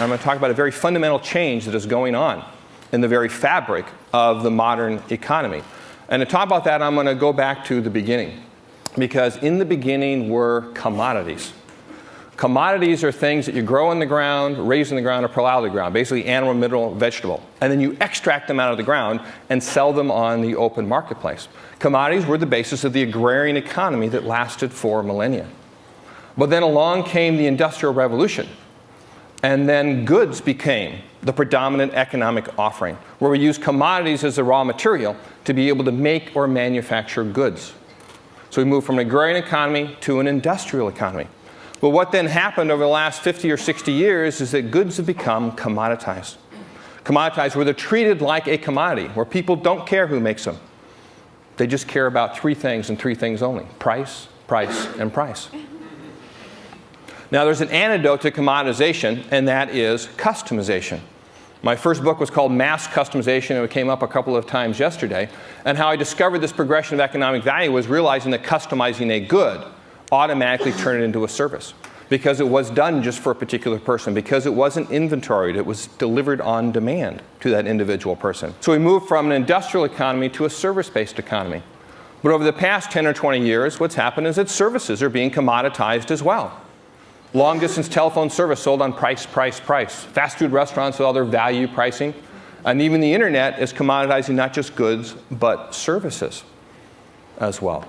I'm going to talk about a very fundamental change that is going on in the very fabric of the modern economy. And to talk about that, I'm going to go back to the beginning. Because in the beginning were commodities. Commodities are things that you grow in the ground, raise in the ground, or pull out of the ground. Basically animal, mineral, vegetable. And then you extract them out of the ground and sell them on the open marketplace. Commodities were the basis of the agrarian economy that lasted for millennia. But then along came the Industrial Revolution. And then goods became the predominant economic offering, where we use commodities as the raw material to be able to make or manufacture goods. So we moved from an agrarian economy to an industrial economy. But what then happened over the last 50 or 60 years is that goods have become commoditized. Commoditized where they're treated like a commodity, where people don't care who makes them. They just care about three things and three things only: price, price, and price. Now there's an antidote to commoditization, and that is customization. My first book was called Mass Customization, and it came up a couple of times yesterday. And how I discovered this progression of economic value was realizing that customizing a good automatically turned it into a service. Because it was done just for a particular person. Because it wasn't inventoried. It was delivered on demand to that individual person. So we moved from an industrial economy to a service-based economy. But over the past 10 or 20 years, what's happened is that services are being commoditized as well. Long-distance telephone service sold on price, price, price. Fast food restaurants with all their value pricing. And even the internet is commoditizing not just goods, but services as well.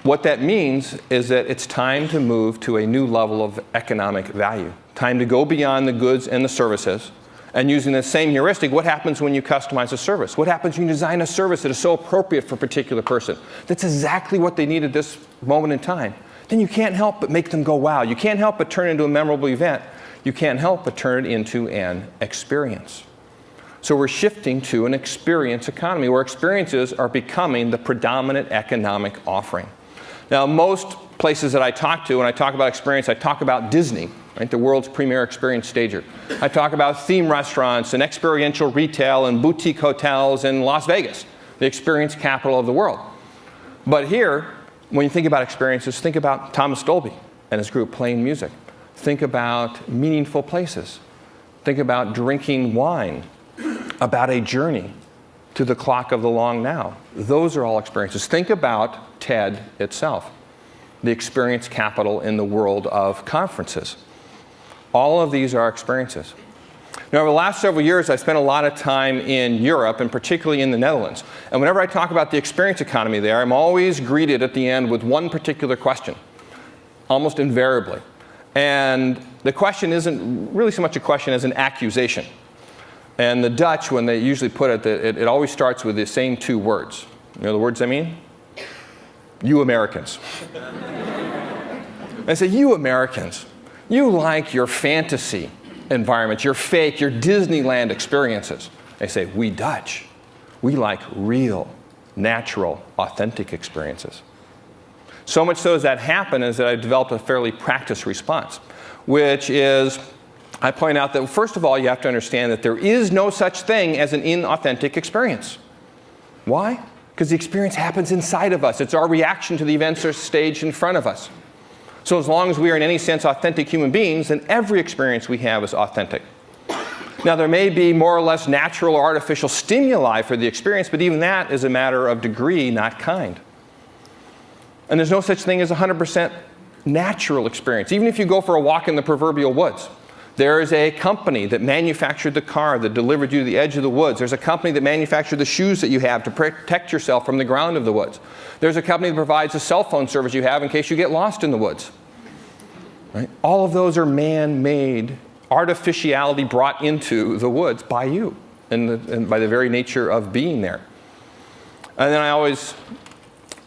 What that means is that it's time to move to a new level of economic value. Time to go beyond the goods and the services. And using the same heuristic, what happens when you customize a service? What happens when you design a service that is so appropriate for a particular person? That's exactly what they need at this moment in time. Then you can't help but make them go, wow. You can't help but turn it into a memorable event. You can't help but turn it into an experience. So we're shifting to an experience economy, where experiences are becoming the predominant economic offering. Now, most places that I talk to, when I talk about experience, I talk about Disney, right, the world's premier experience stager. I talk about theme restaurants and experiential retail and boutique hotels in Las Vegas, the experience capital of the world. But here, when you think about experiences, think about Thomas Dolby and his group playing music. Think about meaningful places. Think about drinking wine, about a journey to the clock of the long now. Those are all experiences. Think about TED itself, the experience capital in the world of conferences. All of these are experiences. Now, over the last several years, I've spent a lot of time in Europe, and particularly in the Netherlands. And whenever I talk about the experience economy there, I'm always greeted at the end with one particular question, almost invariably. And the question isn't really so much a question as an accusation. And the Dutch, when they usually put it, it always starts with the same two words. You know the words I mean? You Americans. I say, you Americans, you like your fantasy environments, your fake, your Disneyland experiences. They say, we Dutch, we like real, natural, authentic experiences. So much so as that happened is that I developed a fairly practiced response, which is, I point out that first of all, you have to understand that there is no such thing as an inauthentic experience. Why? Because the experience happens inside of us. It's our reaction to the events that are staged in front of us. So as long as we are in any sense authentic human beings, then every experience we have is authentic. Now there may be more or less natural or artificial stimuli for the experience, but even that is a matter of degree, not kind. And there's no such thing as 100% natural experience. Even if you go for a walk in the proverbial woods, there is a company that manufactured the car that delivered you to the edge of the woods. There's a company that manufactured the shoes that you have to protect yourself from the ground of the woods. There's a company that provides the cell phone service you have in case you get lost in the woods. Right? All of those are man-made, artificiality brought into the woods by you and by the very nature of being there. And then I always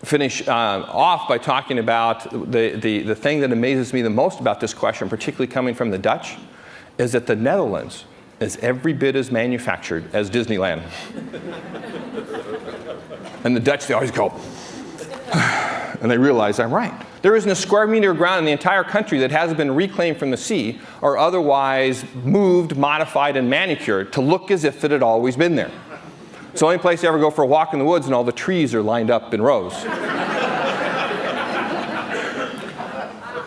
finish off by talking about the thing that amazes me the most about this question, particularly coming from the Dutch, is that the Netherlands is every bit as manufactured as Disneyland. And the Dutch, they always go, and they realize I'm right. There isn't a square meter of ground in the entire country that hasn't been reclaimed from the sea or otherwise moved, modified, and manicured to look as if it had always been there. It's the only place you ever go for a walk in the woods and all the trees are lined up in rows.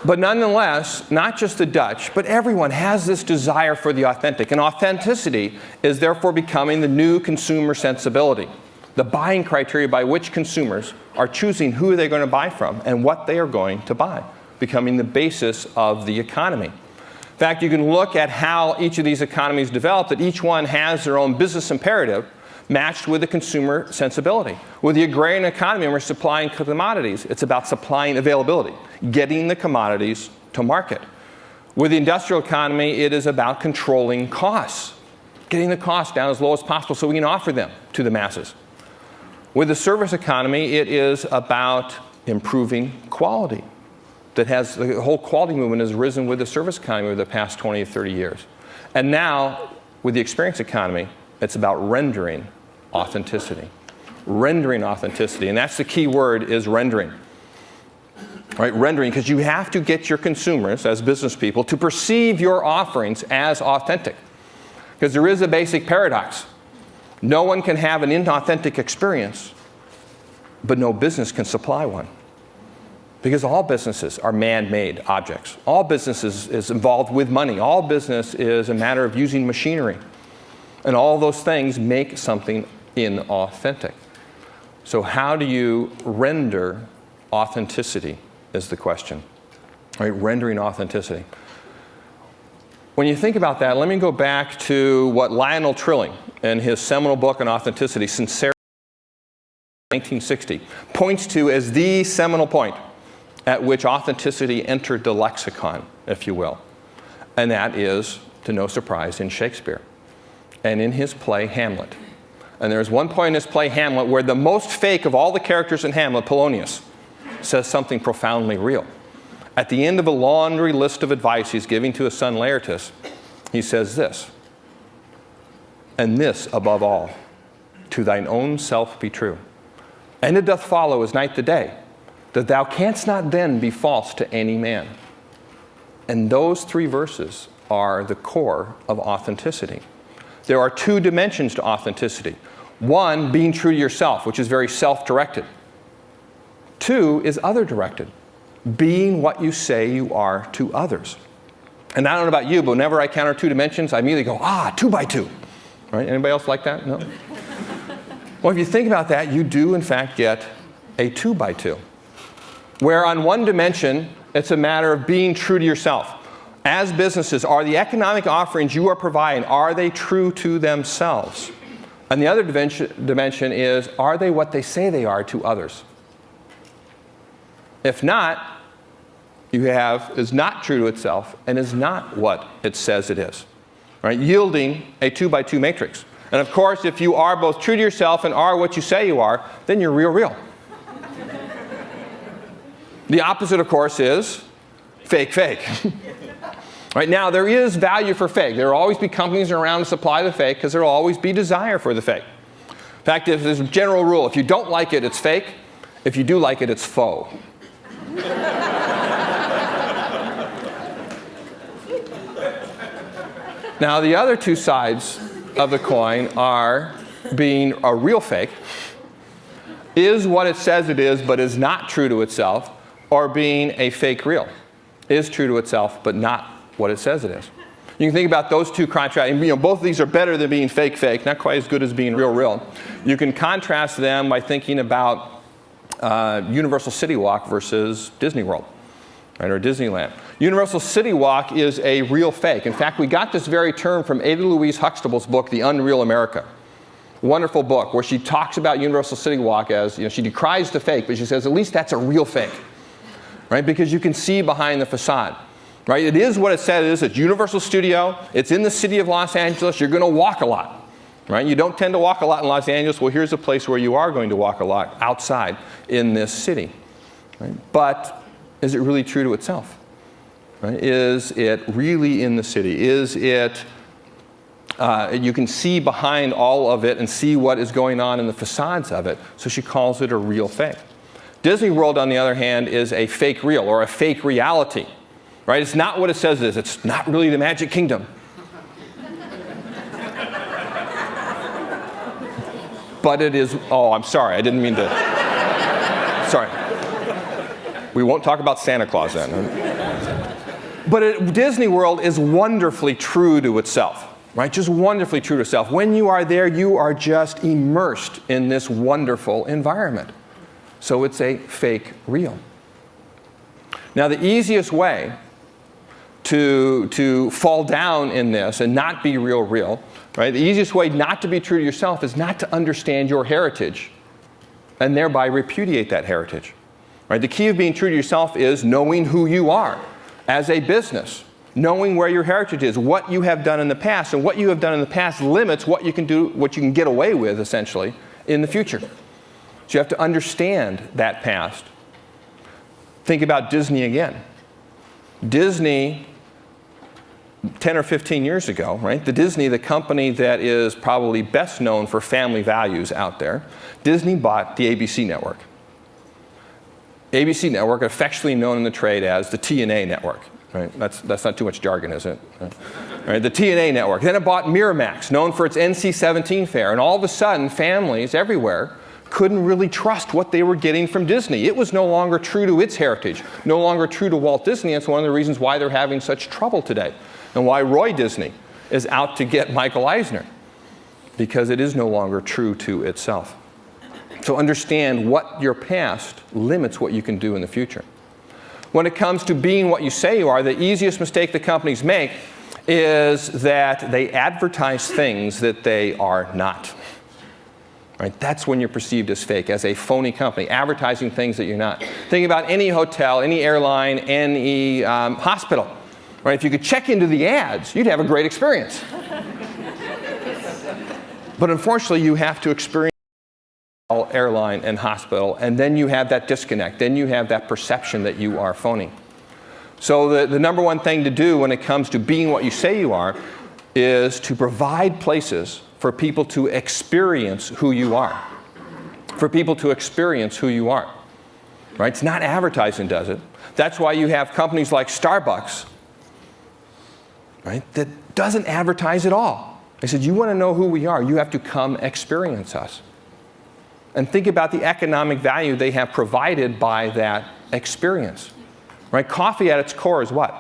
But nonetheless, not just the Dutch, but everyone has this desire for the authentic. And authenticity is therefore becoming the new consumer sensibility, the buying criteria by which consumers are choosing who they're going to buy from and what they are going to buy, becoming the basis of the economy. In fact, you can look at how each of these economies develop, that each one has their own business imperative matched with the consumer sensibility. With the agrarian economy, when we're supplying commodities, it's about supplying availability, getting the commodities to market. With the industrial economy, it is about controlling costs, getting the costs down as low as possible so we can offer them to the masses. With the service economy, it is about improving quality. The whole quality movement has risen with the service economy over the past 20 to 30 years. And now, with the experience economy, it's about rendering authenticity. Rendering authenticity. And that's the key word, is rendering. Right? Rendering, because you have to get your consumers, as business people, to perceive your offerings as authentic. Because there is a basic paradox. No one can have an inauthentic experience, but no business can supply one. Because all businesses are man-made objects. All business is involved with money. All business is a matter of using machinery. And all those things make something inauthentic. So how do you render authenticity is the question. Right? Rendering authenticity. When you think about that, let me go back to what Lionel Trilling, in his seminal book on authenticity, Sincerity, 1960, points to as the seminal point at which authenticity entered the lexicon, if you will. And that is, to no surprise, in Shakespeare and in his play Hamlet. And there's one point in his play Hamlet where the most fake of all the characters in Hamlet, Polonius, says something profoundly real. At the end of a laundry list of advice he's giving to his son Laertes, he says this, "And this above all, to thine own self be true. And it doth follow as night the day, that thou canst not then be false to any man." And those three verses are the core of authenticity. There are two dimensions to authenticity. One, being true to yourself, which is very self-directed. Two is other-directed, being what you say you are to others. And I don't know about you, but whenever I counter two dimensions, I immediately go, 2 by 2. Right? Anybody else like that? No? Well, if you think about that, you do, in fact, get a 2 by 2. Where on one dimension, it's a matter of being true to yourself. As businesses, are the economic offerings you are providing, are they true to themselves? And the other dimension is, are they what they say they are to others? If not, you have is not true to itself and is not what it says it is. Right? Yielding a 2 by 2 matrix. And of course, if you are both true to yourself and are what you say you are, then you're real. The opposite, of course, is fake. Right now, there is value for fake. There will always be companies around to supply the fake because there will always be desire for the fake. In fact, there's a general rule. If you don't like it, it's fake. If you do like it, it's faux. Now, the other two sides of the coin are being a real fake, is what it says it is but is not true to itself, or being a fake real, is true to itself but not what it says it is. You can think about those two contrasts. Both of these are better than being fake, not quite as good as being real. You can contrast them by thinking about Universal City Walk versus Disney World, right, or Disneyland. Universal City Walk is a real fake. In fact, we got this very term from Ada Louise Huxtable's book, The Unreal America. Wonderful book where she talks about Universal City Walk as, she decries the fake, but she says at least that's a real fake, right? Because you can see behind the facade, right? It is what it said it is. It's Universal Studio. It's in the city of Los Angeles. You're going to walk a lot, right? You don't tend to walk a lot in Los Angeles. Well, here's a place where you are going to walk a lot outside in this city, right? But is it really true to itself? Right? Is it really in the city? Is it, you can see behind all of it and see what is going on in the facades of it. So she calls it a real fake. Disney World, on the other hand, is a fake real or a fake reality. Right? It's not what it says it is. It's not really the Magic Kingdom. But it is, oh, I'm sorry. I didn't mean to. Sorry. We won't talk about Santa Claus then. But Disney World is wonderfully true to itself, right? Just wonderfully true to itself. When you are there, you are just immersed in this wonderful environment. So it's a fake real. Now, the easiest way to fall down in this and not be real, right? The easiest way not to be true to yourself is not to understand your heritage and thereby repudiate that heritage. Right? The key of being true to yourself is knowing who you are as a business, knowing where your heritage is, what you have done in the past, and what you have done in the past limits what you can do, what you can get away with, essentially, in the future. So you have to understand that past. Think about Disney again. Disney, 10 or 15 years ago, right? The company that is probably best known for family values out there, Disney bought the ABC network. ABC network, affectionately known in the trade as the TNA network. Right? That's not too much jargon, is it? Right? The TNA network. Then it bought Miramax, known for its NC-17 fare. And all of a sudden, families everywhere couldn't really trust what they were getting from Disney. It was no longer true to its heritage, no longer true to Walt Disney. It's one of the reasons why they're having such trouble today, and why Roy Disney is out to get Michael Eisner, because it is no longer true to itself. So understand what your past limits what you can do in the future. When it comes to being what you say you are, the easiest mistake that companies make is that they advertise things that they are not. Right? That's when you're perceived as fake, as a phony company, advertising things that you're not. Think about any hotel, any airline, any hospital. Right? If you could check into the ads, you'd have a great experience. But unfortunately, you have to experience airline and hospital, and then you have that disconnect. Then you have that perception that you are phony. So the number one thing to do when it comes to being what you say you are is to provide places for people to experience who you are. For people to experience who you are. Right? It's not advertising does it. That's why you have companies like Starbucks, right, that doesn't advertise at all. They said, you want to know who we are, you have to come experience us. And think about the economic value they have provided by that experience. Right? Coffee at its core is what?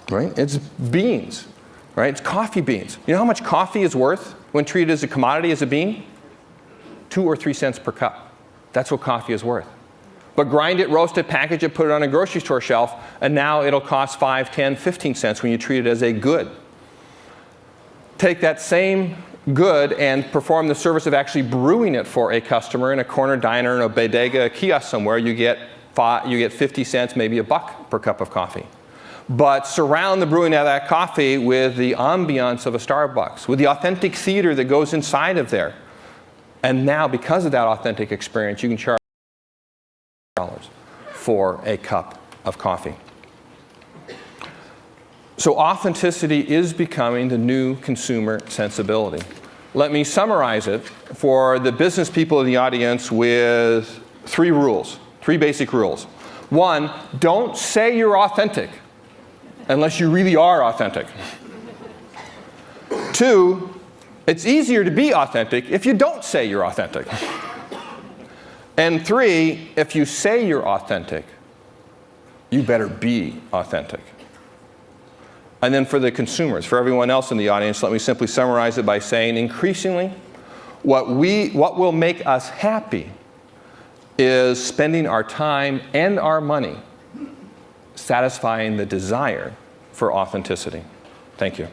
Right? It's beans. Right? It's coffee beans. You know how much coffee is worth when treated as a commodity, as a bean? 2 or 3 cents per cup. That's what coffee is worth. But grind it, roast it, package it, put it on a grocery store shelf, and now it'll cost 5, 10, 15 cents when you treat it as a good. Take that same good and perform the service of actually brewing it for a customer in a corner diner, in a bodega, a kiosk somewhere. You get 50 cents, maybe $1 per cup of coffee. But surround the brewing of that coffee with the ambiance of a Starbucks, with the authentic theater that goes inside of there. And now, because of that authentic experience, you can charge $1 for a cup of coffee. So authenticity is becoming the new consumer sensibility. Let me summarize it for the business people in the audience with 3 rules, 3 basic rules. 1, don't say you're authentic unless you really are authentic. 2, it's easier to be authentic if you don't say you're authentic. And 3, if you say you're authentic, you better be authentic. And then for the consumers, for everyone else in the audience, let me simply summarize it by saying, increasingly, what will make us happy is spending our time and our money satisfying the desire for authenticity. Thank you.